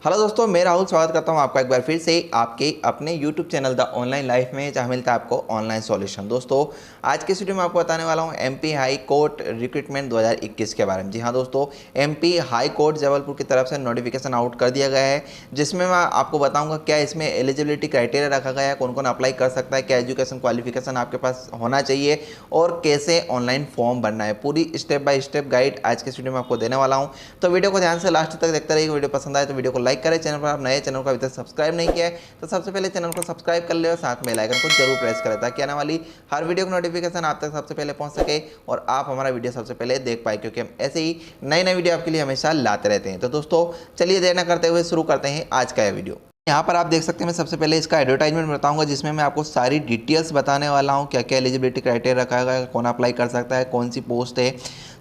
Hello दोस्तों, मैं राहुल स्वागत करता हूं आपका एक बार फिर से आपके अपने YouTube channel the online life में, जहां मिलता है आपको ऑनलाइन सॉल्यूशन। दोस्तों, आज के वीडियो में आपको बताने वाला हूं MP हाई कोर्ट रिक्रूटमेंट 2021 के बारे में। जी हां दोस्तों, MP हाई कोर्ट जबलपुर की तरफ से नोटिफिकेशन आउट कर दिया गया है, जिसमें मैं आपको बताऊँगा क्या इसमें एलिजिबिलिटी क्राइटेरिया रखा गया है, कौन कौन अप्लाई कर सकता है, क्या एजुकेशन क्वालिफिकेशन आपके पास होना चाहिए और कैसे ऑनलाइन फॉर्म भरना है। पूरी स्टेप बाय स्टेप गाइड आज के वीडियो में आपको देने वाला हूँ, तो वीडियो को ध्यान से लास्ट तक देखते रहिए। वीडियो पसंद आए तो वीडियो को लाइक करें। चैनल पर आप नए, चैनल को अभी तक सब्सक्राइब नहीं किया है तो सबसे पहले चैनल को सब्सक्राइब कर ले और साथ में बेल आइकन को जरूर प्रेस करें, ताकि आने वाली हर वीडियो की नोटिफिकेशन आप तक सबसे पहले पहुंच सके और आप हमारा वीडियो सबसे पहले देख पाए, क्योंकि हम ऐसे ही नए नए वीडियो आपके लिए हमेशा लाते रहते हैं। तो दोस्तों, चलिए देर न करते हुए शुरू करते हैं आज का यह वीडियो। यहाँ पर आप देख सकते हैं, मैं सबसे पहले इसका एडवर्टाइजमेंट बताऊंगा, जिसमें मैं आपको सारी डिटेल्स बताने वाला हूँ, क्या क्या एलिजिबिलिटी क्राइटेरिया रखा गया है, कौन अप्लाई कर सकता है, कौन सी पोस्ट है,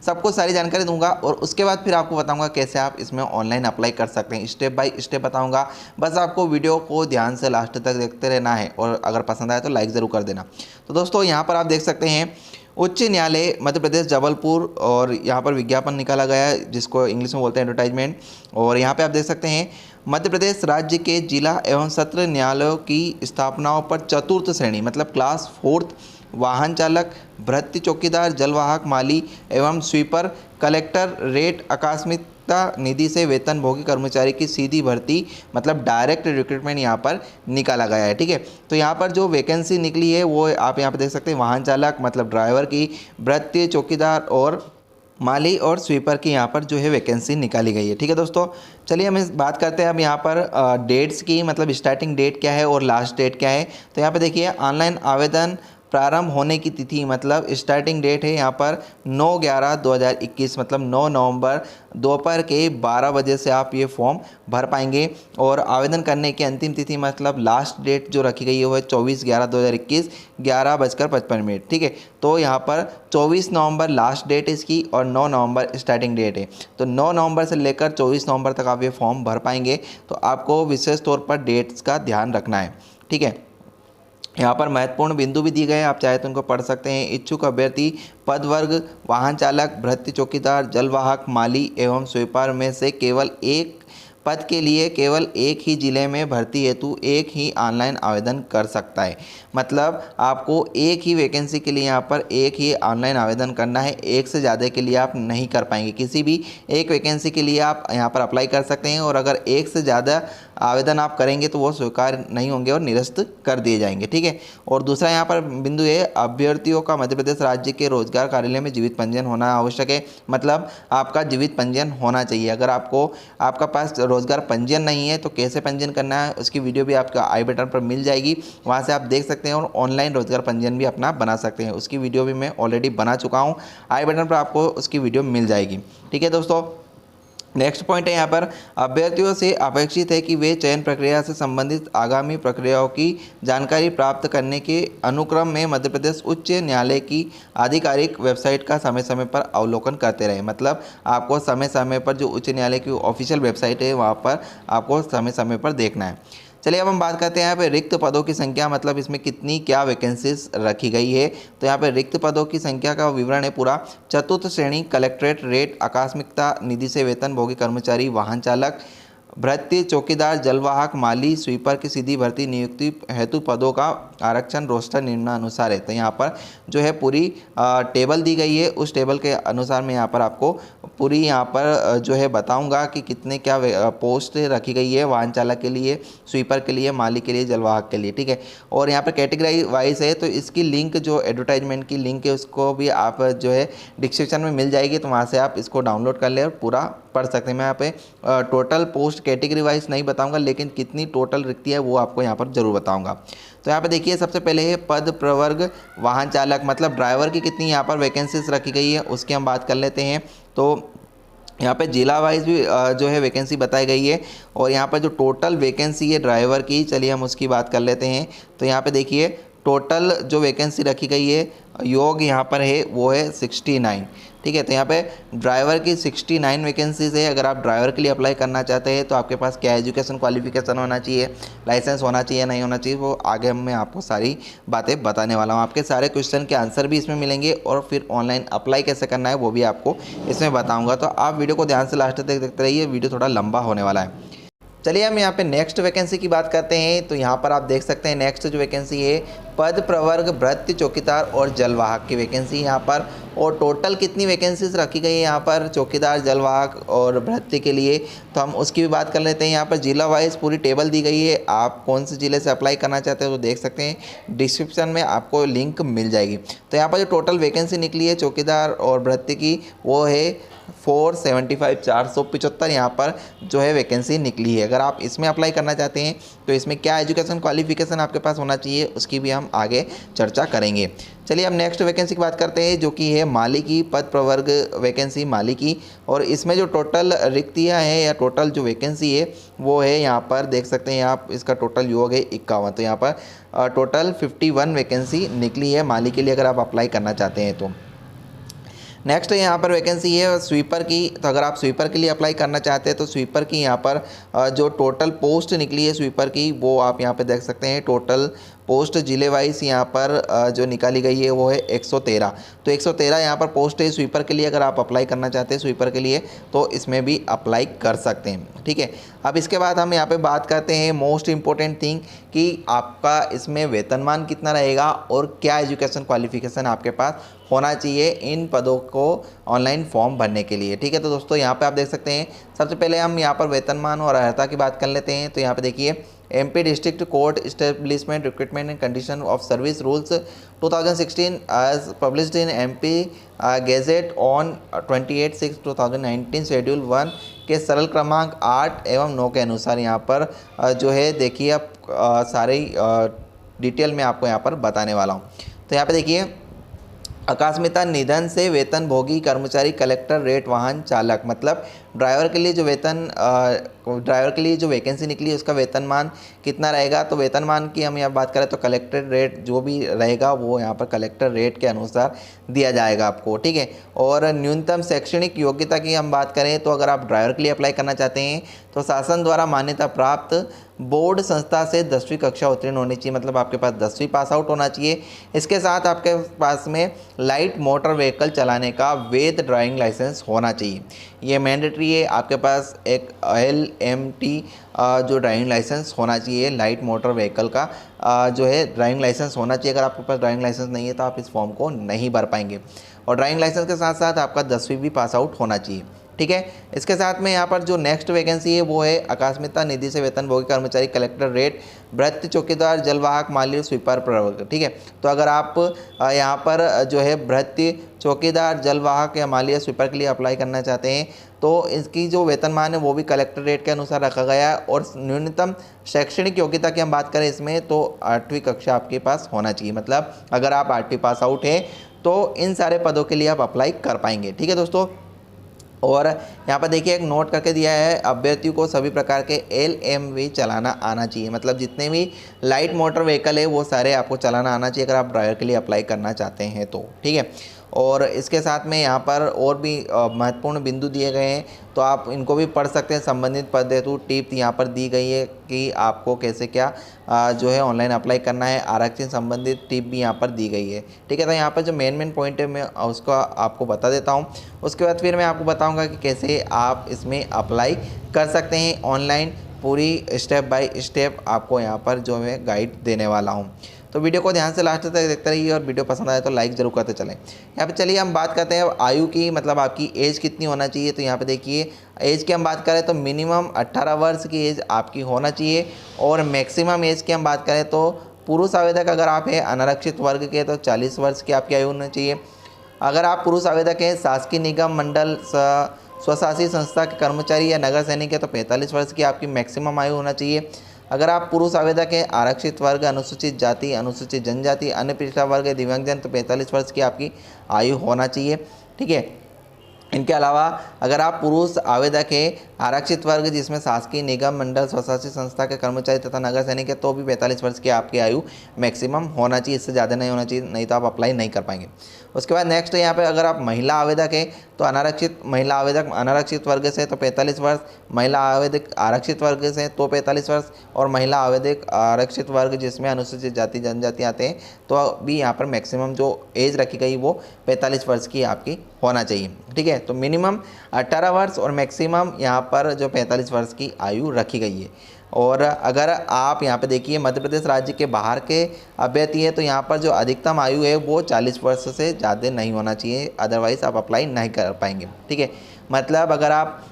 सबको सारी जानकारी दूंगा। और उसके बाद फिर आपको बताऊंगा कैसे आप इसमें ऑनलाइन अप्लाई कर सकते हैं, स्टेप बाय स्टेप बताऊंगा। बस आपको वीडियो को ध्यान से लास्ट तक देखते रहना है और अगर पसंद आए तो लाइक ज़रूर कर देना। तो दोस्तों, यहाँ पर आप देख सकते हैं उच्च न्यायालय मध्य प्रदेश जबलपुर, और यहाँ पर विज्ञापन निकाला गया है जिसको इंग्लिश में बोलते हैं एडवर्टाइजमेंट। और यहाँ पे आप देख सकते हैं मध्य प्रदेश राज्य के जिला एवं सत्र न्यायालयों की स्थापनाओं पर चतुर्थ श्रेणी मतलब क्लास 4th वाहन चालक, भृत्य चौकीदार, जलवाहक, माली एवं स्वीपर, कलेक्टर रेट आकस्मिकता निधि से वेतनभोगी कर्मचारी की सीधी भर्ती मतलब डायरेक्ट रिक्रूटमेंट यहाँ पर निकाला गया है। ठीक है, तो यहाँ पर जो वैकेंसी निकली है वो आप यहाँ पर देख सकते हैं, वाहन चालक मतलब ड्राइवर की, भृत्य चौकीदार और माली और स्वीपर की यहाँ पर जो है वैकेंसी निकाली गई है। ठीक है दोस्तों, चलिए हम इस बात करते हैं अब यहाँ पर डेट्स की, मतलब स्टार्टिंग डेट क्या है और लास्ट डेट क्या है। तो यहाँ पे देखिए, ऑनलाइन आवेदन प्रारंभ होने की तिथि मतलब स्टार्टिंग डेट है यहाँ पर 9/11/2021 मतलब 9 नवंबर दोपहर के 12 बजे से आप ये फॉर्म भर पाएंगे। और आवेदन करने की अंतिम तिथि मतलब लास्ट डेट जो रखी गई है वो है 24/11/2021 11:55। ठीक है, तो यहाँ पर 24 नवंबर लास्ट डेट इसकी और 9 नवंबर स्टार्टिंग डेट है। तो 9 नवंबर से लेकर 24 नवंबर तक आप ये फॉर्म भर पाएंगे। तो आपको विशेष तौर पर डेट्स का ध्यान रखना है। ठीक है, यहाँ पर महत्वपूर्ण बिंदु भी दिए गए हैं, आप चाहे तो उनको पढ़ सकते हैं। इच्छुक अभ्यर्थी पद वर्ग वाहन चालक, भृत्य चौकीदार, जलवाहक, माली एवं स्वीपर में से केवल एक पद के लिए केवल एक ही जिले में भर्ती हेतु एक ही ऑनलाइन आवेदन कर सकता है। मतलब आपको एक ही वैकेंसी के लिए यहाँ पर एक ही ऑनलाइन आवेदन करना है, एक से ज़्यादा के लिए आप नहीं कर पाएंगे। किसी भी एक वैकेंसी के लिए आप यहाँ पर अप्लाई कर सकते हैं, और अगर एक से ज़्यादा आवेदन आप करेंगे तो वो स्वीकार नहीं होंगे और निरस्त कर दिए जाएंगे। ठीक है, और दूसरा यहाँ पर बिंदु है, अभ्यर्थियों का मध्य प्रदेश राज्य के रोजगार कार्यालय में जीवित पंजीयन होना आवश्यक है। मतलब आपका जीवित पंजीयन होना चाहिए। अगर आपका पास रोजगार पंजीयन नहीं है तो कैसे पंजीयन करना है उसकी वीडियो भी आपका आई बटन पर मिल जाएगी, वहाँ से आप देख सकते हैं और ऑनलाइन रोजगार पंजीयन भी अपना बना सकते हैं। उसकी वीडियो भी मैं ऑलरेडी बना चुका हूँ, आई बटन पर आपको उसकी वीडियो मिल जाएगी। ठीक है दोस्तों, नेक्स्ट पॉइंट है यहाँ पर, अभ्यर्थियों से अपेक्षित है कि वे चयन प्रक्रिया से संबंधित आगामी प्रक्रियाओं की जानकारी प्राप्त करने के अनुक्रम में मध्य प्रदेश उच्च न्यायालय की आधिकारिक वेबसाइट का समय समय पर अवलोकन करते रहें। मतलब आपको समय समय पर जो उच्च न्यायालय की ऑफिशियल वेबसाइट है वहाँ पर आपको समय समय पर देखना है। चलिए अब हम बात करते हैं यहाँ पे रिक्त पदों की संख्या, मतलब इसमें कितनी क्या वैकेंसीज रखी गई है। तो यहाँ पे रिक्त पदों की संख्या का विवरण है पूरा। चतुर्थ श्रेणी कलेक्ट्रेट रेट आकस्मिकता निधि से वेतनभोगी कर्मचारी, वाहन चालक, भृत्य चौकीदार, जलवाहक, माली, स्वीपर की सीधी भर्ती नियुक्ति हेतु पदों का आरक्षण रोस्टर निम्नानुसार है। तो यहाँ पर जो है पूरी टेबल दी गई है, उस टेबल के अनुसार मैं यहाँ पर आपको पूरी यहाँ पर जो है बताऊंगा कि कितने क्या पोस्ट रखी गई है वाहन चालक के लिए, स्वीपर के लिए, माली के लिए, जलवाहक के लिए। ठीक है, और यहाँ पर कैटेगरी वाइज है, तो इसकी लिंक जो एडवर्टाइजमेंट की लिंक है उसको भी आप जो है डिस्क्रिप्शन में मिल जाएगी, तो वहाँ से आप इसको डाउनलोड कर ले और पूरा पढ़ सकते हैं। मैं यहाँ पे टोटल पोस्ट कैटेगरी वाइज नहीं बताऊंगा, लेकिन कितनी टोटल रिक्ति है वो आपको यहाँ पर जरूर बताऊंगा। तो यहाँ पे देखिए, सबसे पहले है पद प्रवर्ग वाहन चालक, मतलब ड्राइवर की कितनी यहाँ पर वैकेंसीज रखी गई है उसकी हम बात कर लेते हैं। तो यहाँ पे जिला वाइज भी जो है वैकेंसी बताई गई है, और यहाँ पर जो टोटल वैकेंसी है ड्राइवर की, चलिए हम उसकी बात कर लेते हैं। तो यहाँ पे देखिए, टोटल जो वैकेंसी रखी गई है योग यहाँ पर है वो है 69। ठीक है, तो यहाँ पे ड्राइवर की 69 वैकेंसीज है। अगर आप ड्राइवर के लिए अप्लाई करना चाहते हैं तो आपके पास क्या एजुकेशन क्वालिफिकेशन होना चाहिए, लाइसेंस होना चाहिए, नहीं होना चाहिए, वो आगे मैं आपको सारी बातें बताने वाला हूँ। आपके सारे क्वेश्चन के आंसर भी इसमें मिलेंगे, और फिर ऑनलाइन अप्लाई कैसे करना है वो भी आपको इसमें बताऊँगा। तो आप वीडियो को ध्यान से लास्ट तक देखते रहिए, वीडियो थोड़ा लंबा होने वाला है। चलिए हम यहाँ पे नेक्स्ट वैकेंसी की बात करते हैं। तो यहाँ पर आप देख सकते हैं नेक्स्ट जो वैकेंसी है पद प्रवर्ग भृत्य चौकीदार और जलवाहक की वैकेंसी यहाँ पर। और टोटल कितनी वैकेंसीज रखी गई है यहाँ पर चौकीदार, जलवाहक और भृत्य के लिए, तो हम उसकी भी बात कर लेते हैं। यहाँ पर जिला वाइज पूरी टेबल दी गई है, आप कौन से ज़िले से अप्लाई करना चाहते हो तो देख सकते हैं, डिस्क्रिप्शन में आपको लिंक मिल जाएगी। तो यहाँ पर जो टोटल वैकेंसी निकली है चौकीदार और भृत्य की वो है 475 यहाँ पर जो है वैकेंसी निकली है। अगर आप इसमें अप्लाई करना चाहते हैं तो इसमें क्या एजुकेशन क्वालिफिकेशन आपके पास होना चाहिए उसकी भी हम आगे चर्चा करेंगे। चलिए हम नेक्स्ट वैकेंसी की बात करते हैं जो कि है माली की पद प्रवर्ग वैकेंसी माली की। और इसमें जो टोटल रिक्तियाँ हैं या टोटल जो वैकेंसी है वो है यहाँ पर देख सकते हैं आप, इसका टोटल योग है 51। तो यहाँ पर टोटल 51 वैकेंसी निकली है माली के लिए अगर आप अप्लाई करना चाहते हैं तो। नेक्स्ट यहाँ पर वैकेंसी है स्वीपर की। तो अगर आप स्वीपर के लिए अप्लाई करना चाहते हैं तो स्वीपर की यहाँ पर जो टोटल पोस्ट निकली है स्वीपर की वो आप यहाँ पे देख सकते हैं। टोटल पोस्ट जिले वाइज यहाँ पर जो निकाली गई है वो है 113। तो 113 यहाँ पर पोस्ट है स्वीपर के लिए। अगर आप अप्लाई करना चाहते हैं स्वीपर के लिए तो इसमें भी अप्लाई कर सकते हैं, ठीक है। अब इसके बाद हम यहाँ पे बात करते हैं मोस्ट इम्पोर्टेंट थिंग कि आपका इसमें वेतनमान कितना रहेगा और क्या एजुकेशन क्वालिफिकेशन आपके पास होना चाहिए इन पदों को ऑनलाइन फॉर्म भरने के लिए, ठीक है। तो दोस्तों यहाँ पे आप देख सकते हैं सबसे पहले हम यहाँ पर वेतनमान और अर्हता की बात कर लेते हैं। तो यहाँ पे देखिए MP district court establishment recruitment and condition of service rules 2016 as published in MP gazette on 28/6/2019 schedule 1 के सरल क्रमांक 8 एवं 9 के अनुसार यहाँ पर जो है देखिए अब सारी डिटेल में आपको यहाँ पर बताने वाला हूँ। तो यहाँ पे देखिए आकस्मिकता निधन से वेतन भोगी कर्मचारी कलेक्टर रेट वाहन चालक, मतलब ड्राइवर के लिए जो ड्राइवर के लिए जो वैकेंसी निकली है उसका वेतनमान कितना रहेगा। तो वेतनमान की हम यहाँ बात करें तो कलेक्टर रेट जो भी रहेगा वो यहाँ पर कलेक्टर रेट के अनुसार दिया जाएगा आपको, ठीक है। और न्यूनतम शैक्षणिक योग्यता की हम बात करें तो अगर आप ड्राइवर के लिए अप्लाई करना चाहते हैं तो शासन द्वारा मान्यता प्राप्त बोर्ड संस्था से 10वीं कक्षा उत्तीर्ण होनी चाहिए, मतलब आपके पास 10वीं पास आउट होना चाहिए। इसके साथ आपके पास में लाइट मोटर व्हीकल चलाने का वैध ड्राइविंग लाइसेंस होना चाहिए, ये मैंडेटरी है। आपके पास एक LMT जो ड्राइविंग लाइसेंस होना चाहिए, लाइट मोटर व्हीकल का जो है ड्राइविंग लाइसेंस होना चाहिए। अगर आपके पास ड्राइविंग लाइसेंस नहीं है तो आप इस फॉर्म को नहीं भर पाएंगे। और ड्राइविंग लाइसेंस के साथ साथ आपका 10वीं भी पास आउट होना चाहिए, ठीक है। इसके साथ में यहाँ पर जो नेक्स्ट वैकेंसी है वो है आकस्मिकता निधि से वेतनभोगी कर्मचारी कलेक्टर रेट भृत्य चौकीदार जलवाहक माली स्वीपर प्रवर्ग, ठीक है। तो अगर आप यहाँ पर जो है भृत्य चौकीदार जलवाहक या माली स्वीपर के लिए अप्लाई करना चाहते हैं तो इसकी जो वेतनमान है वो भी कलेक्टर रेट के अनुसार रखा गया है। और न्यूनतम शैक्षणिक योग्यता की हम बात करें इसमें तो 8वीं कक्षा आपके पास होना चाहिए, मतलब अगर आप 8वीं पास आउट हैं तो इन सारे पदों के लिए आप अप्लाई कर पाएंगे, ठीक है दोस्तों। और यहाँ पर देखिए एक नोट करके दिया है अभ्यर्थियों को सभी प्रकार के LMV चलाना आना चाहिए, मतलब जितने भी लाइट मोटर व्हीकल है वो सारे आपको चलाना आना चाहिए अगर आप ड्राइवर के लिए अप्लाई करना चाहते हैं तो, ठीक है। और इसके साथ में यहाँ पर और भी महत्वपूर्ण बिंदु दिए गए हैं तो आप इनको भी पढ़ सकते हैं। संबंधित पद हेतु टिप यहाँ पर दी गई है कि आपको कैसे क्या जो है ऑनलाइन अप्लाई करना है। आरक्षण संबंधित टिप भी यहाँ पर दी गई है, ठीक है। तो यहाँ पर जो मेन पॉइंट है मैं उसको आपको बता देता हूँ, उसके बाद फिर मैं आपको बताऊँगा कि कैसे आप इसमें अप्लाई कर सकते हैं ऑनलाइन। पूरी स्टेप बाय स्टेप आपको यहाँ पर जो मैं गाइड देने वाला हूँ। तो वीडियो को ध्यान से लास्ट तक देखते रहिए और वीडियो पसंद आए तो लाइक जरूर करते चलें। यहाँ पे चलिए हम बात करते हैं आयु की, मतलब आपकी एज कितनी होना चाहिए। तो यहाँ पे देखिए एज की हम बात करें तो मिनिमम 18 वर्ष की एज आपकी होना चाहिए। और मैक्सिमम एज की हम बात करें तो पुरुष आवेदक अगर आप हैं अनारक्षित वर्ग के तो 40 वर्ष की आपकी आयु होनी चाहिए। अगर आप पुरुष आवेदक हैं शासकीय निगम मंडल स्वशासी संस्था के कर्मचारी या नगर सैनिक है तो 45 वर्ष की आपकी मैक्सिमम आयु होना चाहिए। अगर आप पुरुष आवेदक हैं आरक्षित वर्ग, अनुसूचित जाति, अनुसूचित जनजाति, अन्य पिछड़ा वर्ग, दिव्यांगजन तो 45 वर्ष की आपकी आयु होना चाहिए, ठीक है। इनके अलावा अगर आप पुरुष आवेदक हैं आरक्षित वर्ग जिसमें शासकीय निगम मंडल स्वशासी संस्था के कर्मचारी तथा नगर सैनिक है तो भी 45 वर्ष की आपकी आयु मैक्सिमम होना चाहिए, इससे ज़्यादा नहीं होना चाहिए, नहीं तो आप अप्लाई नहीं कर पाएंगे। उसके बाद नेक्स्ट यहाँ पे अगर आप महिला आवेदक हैं तो महिला आवेदक अनारक्षित वर्ग से तो 45 वर्ष, महिला आवेदक आरक्षित वर्ग से तो 45 वर्ष, और महिला आवेदक आरक्षित वर्ग जिसमें अनुसूचित जाति जनजाति आते हैं तो भी यहाँ पर मैक्सिमम जो एज रखी गई वो 45 वर्ष की आपकी होना चाहिए। ठीक है, तो मिनिमम 18 वर्ष और मैक्सिमम यहाँ पर जो 45 वर्ष की आयु रखी गई है। और अगर आप यहाँ पे देखिए मध्य प्रदेश राज्य के बाहर के अभ्यर्थी है तो यहाँ पर जो अधिकतम आयु है वो 40 वर्ष से ज़्यादा नहीं होना चाहिए, अदरवाइज़ आप अप्लाई नहीं कर पाएंगे। ठीक है, मतलब अगर आप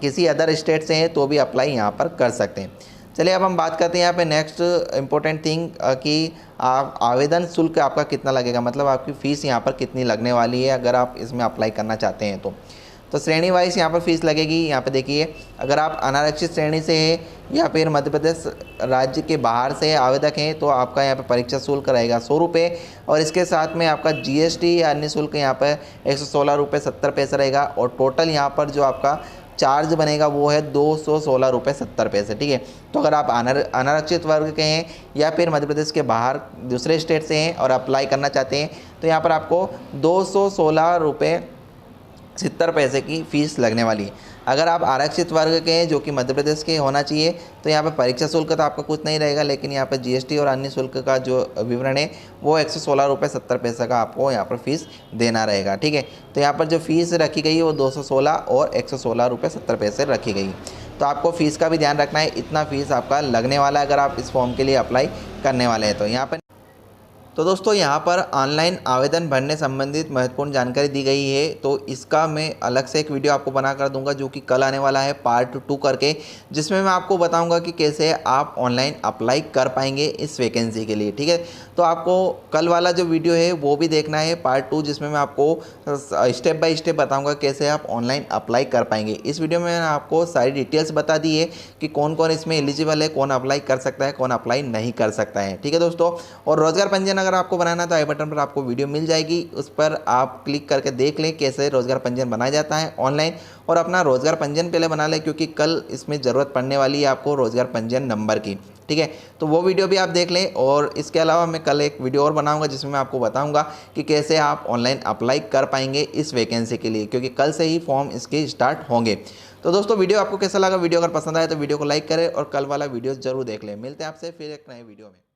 किसी अदर स्टेट से हैं तो भी अप्लाई यहाँ पर कर सकते हैं। चलिए अब हम बात करते हैं यहाँ पे नेक्स्ट इम्पोर्टेंट थिंग कि आप आवेदन शुल्क आपका कितना लगेगा, मतलब आपकी फ़ीस यहाँ पर कितनी लगने वाली है अगर आप इसमें अप्लाई करना चाहते हैं तो श्रेणी वाइज यहाँ पर फीस लगेगी। यहाँ पे देखिए अगर आप अनारक्षित श्रेणी से हैं या फिर मध्य प्रदेश राज्य के बाहर से आवेदक हैं तो आपका यहाँ पे परीक्षा शुल्क रहेगा 100 रुपये, और इसके साथ में आपका जीएसटी या अन्य शुल्क यहाँ पर 116 रुपये 70 पैसे रहेगा, और टोटल यहाँ पर जो आपका चार्ज बनेगा वो है 216 रुपये 70 पैसे। ठीक है, तो अगर आप अनारक्षित वर्ग के हैं या फिर मध्य प्रदेश के बाहर दूसरे स्टेट से हैं और अप्लाई करना चाहते हैं तो यहाँ पर आपको 216 रुपये 70 पैसे की फ़ीस लगने वाली है। अगर आप आरक्षित वर्ग के हैं जो कि मध्य प्रदेश के होना चाहिए तो यहाँ पर परीक्षा शुल्क तो आपका कुछ नहीं रहेगा, लेकिन यहाँ पर जीएसटी और अन्य शुल्क का जो विवरण है वो 116 रुपये 70 पैसे का आपको यहाँ पर फीस देना रहेगा। ठीक है, तो यहाँ पर जो फ़ीस रखी गई है वो 216 और 116 रुपये 70 पैसे रखी गई। तो आपको फ़ीस का भी ध्यान रखना है, इतना फ़ीस आपका लगने वाला है अगर आप इस फॉर्म के लिए अप्लाई करने वाले हैं तो यहाँ पर। तो दोस्तों यहाँ पर ऑनलाइन आवेदन भरने संबंधित महत्वपूर्ण जानकारी दी गई है, तो इसका मैं अलग से एक वीडियो आपको बना कर दूंगा जो कि कल आने वाला है पार्ट 2 करके, जिसमें मैं आपको बताऊंगा कि कैसे आप ऑनलाइन अप्लाई कर पाएंगे इस वैकेंसी के लिए। ठीक है, तो आपको कल वाला जो वीडियो है वो भी देखना है पार्ट 2, जिसमें मैं आपको स्टेप बाय स्टेप बताऊँगा कैसे आप ऑनलाइन अप्लाई कर पाएंगे। इस वीडियो में मैंने आपको सारी डिटेल्स बता दी है कि कौन कौन इसमें एलिजिबल है, कौन अप्लाई कर सकता है, कौन अप्लाई नहीं कर सकता है। ठीक है दोस्तों, और रोजगार पंजीयन अगर आपको बनाना है तो आई बटन पर आपको वीडियो मिल जाएगी, उस पर आप क्लिक करके देख लें कैसे रोजगार पंजीयन बनाया जाता है ऑनलाइन, और अपना रोजगार पंजीयन पहले बना लें क्योंकि कल इसमें ज़रूरत पड़ने वाली है आपको रोजगार पंजीयन नंबर की। ठीक है, तो वो वीडियो भी आप देख लें, और इसके अलावा मैं कल एक वीडियो और बनाऊंगा जिसमें मैं आपको बताऊंगा कि कैसे आप ऑनलाइन अप्लाई कर पाएंगे इस वैकेंसी के लिए, क्योंकि कल से ही फॉर्म इसके स्टार्ट होंगे। तो दोस्तों वीडियो आपको कैसा लगा, वीडियो अगर पसंद आए तो वीडियो को लाइक करें और कल वाला वीडियो जरूर देख लें। मिलते हैं आपसे फिर एक नए वीडियो में।